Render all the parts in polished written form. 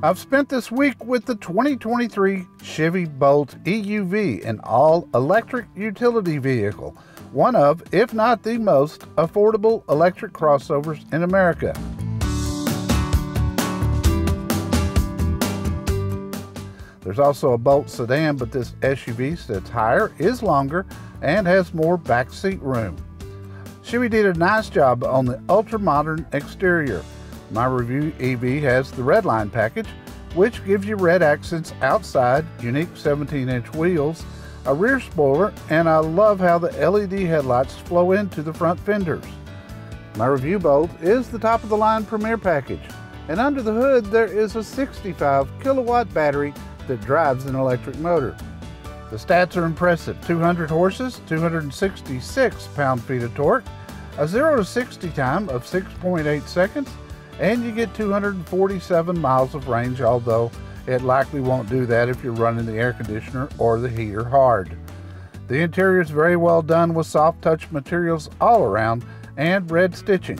I've spent this week with the 2023 Chevy Bolt EUV, an all-electric utility vehicle, one of, if not the most, affordable electric crossovers in America. There's also a Bolt sedan, but this SUV sits higher, is longer, and has more backseat room. Chevy did a nice job on the ultra-modern exterior. My review EV has the Redline package, which gives you red accents outside, unique 17-inch wheels, a rear spoiler, and I love how the LED headlights flow into the front fenders. My review Bolt is the top-of-the-line Premier package, and under the hood there is a 65 kilowatt battery that drives an electric motor. The stats are impressive: 200 horses, 266 pound-feet of torque, a 0 to 60 time of 6.8 seconds, and you get 247 miles of range, although it likely won't do that if you're running the air conditioner or the heater hard. The interior is very well done with soft touch materials all around and red stitching.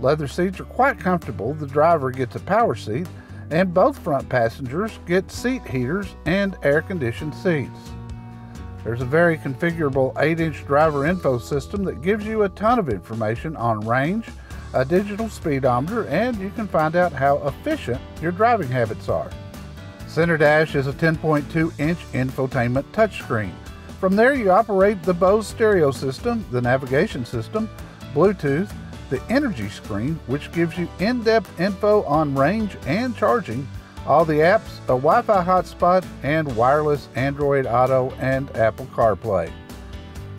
Leather seats are quite comfortable. The driver gets a power seat, and both front passengers get seat heaters and air-conditioned seats. There's a very configurable 8-inch driver info system that gives you a ton of information on range, a digital speedometer, and you can find out how efficient your driving habits are. Center dash is a 10.2-inch infotainment touchscreen. From there you operate the Bose stereo system, the navigation system, Bluetooth, the energy screen, which gives you in-depth info on range and charging, all the apps, a Wi-Fi hotspot, and wireless Android Auto and Apple CarPlay.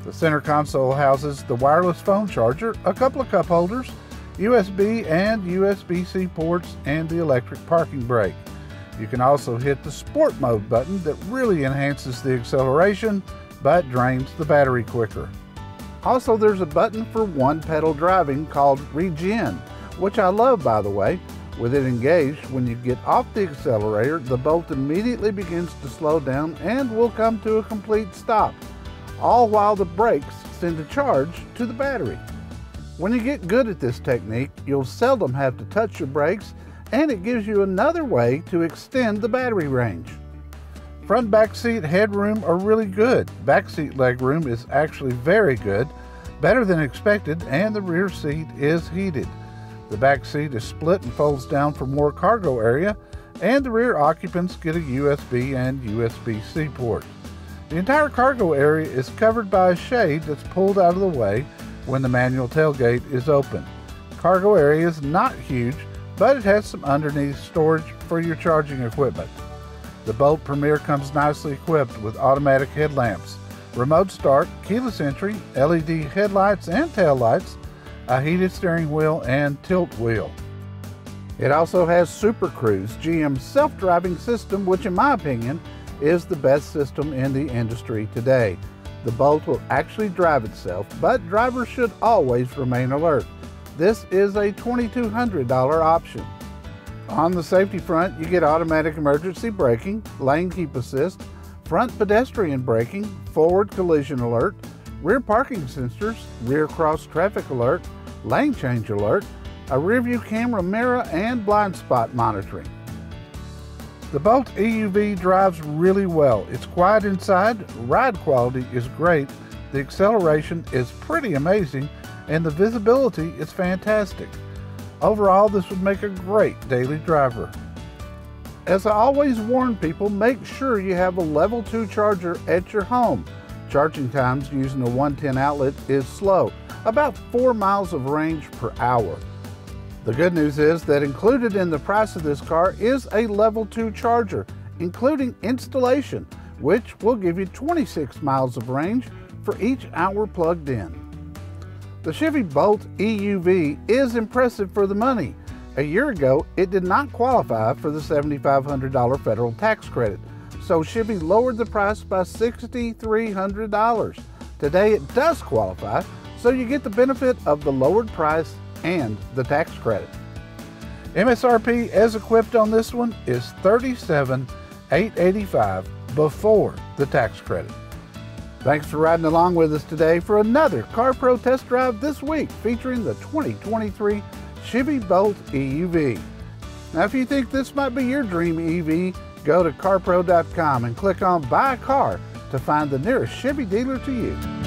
The center console houses the wireless phone charger, a couple of cup holders, USB and USB-C ports, and the electric parking brake. You can also hit the Sport Mode button that really enhances the acceleration but drains the battery quicker. Also, there's a button for one-pedal driving called Regen, which I love, by the way. With it engaged, when you get off the accelerator, the Bolt immediately begins to slow down and will come to a complete stop, all while the brakes send a charge to the battery. When you get good at this technique, you'll seldom have to touch your brakes, and it gives you another way to extend the battery range. Front back seat headroom are really good. Back seat legroom is actually very good, better than expected, and the rear seat is heated. The back seat is split and folds down for more cargo area, and the rear occupants get a USB and USB-C port. The entire cargo area is covered by a shade that's pulled out of the way when the manual tailgate is open. Cargo area is not huge, but it has some underneath storage for your charging equipment. The Bolt Premier comes nicely equipped with automatic headlamps, remote start, keyless entry, LED headlights and taillights, a heated steering wheel, and tilt wheel. It also has Super Cruise, GM's self-driving system, which in my opinion is the best system in the industry today. The Bolt will actually drive itself, but drivers should always remain alert. This is a $2,200 option. On the safety front, you get automatic emergency braking, lane keep assist, front pedestrian braking, forward collision alert, rear parking sensors, rear cross traffic alert, lane change alert, a rear view camera mirror, and blind spot monitoring. The Bolt EUV drives really well. It's quiet inside, ride quality is great, the acceleration is pretty amazing, and the visibility is fantastic. Overall, this would make a great daily driver. As I always warn people, make sure you have a level 2 charger at your home. Charging times using a 110 outlet is slow, about 4 miles of range per hour. The good news is that included in the price of this car is a level 2 charger, including installation, which will give you 26 miles of range for each hour plugged in. The Chevy Bolt EUV is impressive for the money. A year ago, it did not qualify for the $7,500 federal tax credit, so Chevy lowered the price by $6,300. Today it does qualify, so you get the benefit of the lowered price and the tax credit. MSRP as equipped on this one is $37,885 before the tax credit. Thanks for riding along with us today for another CarPro test drive this week featuring the 2023 Chevy Bolt EUV. Now, if you think this might be your dream EV, go to carpro.com and click on Buy a Car to find the nearest Chevy dealer to you.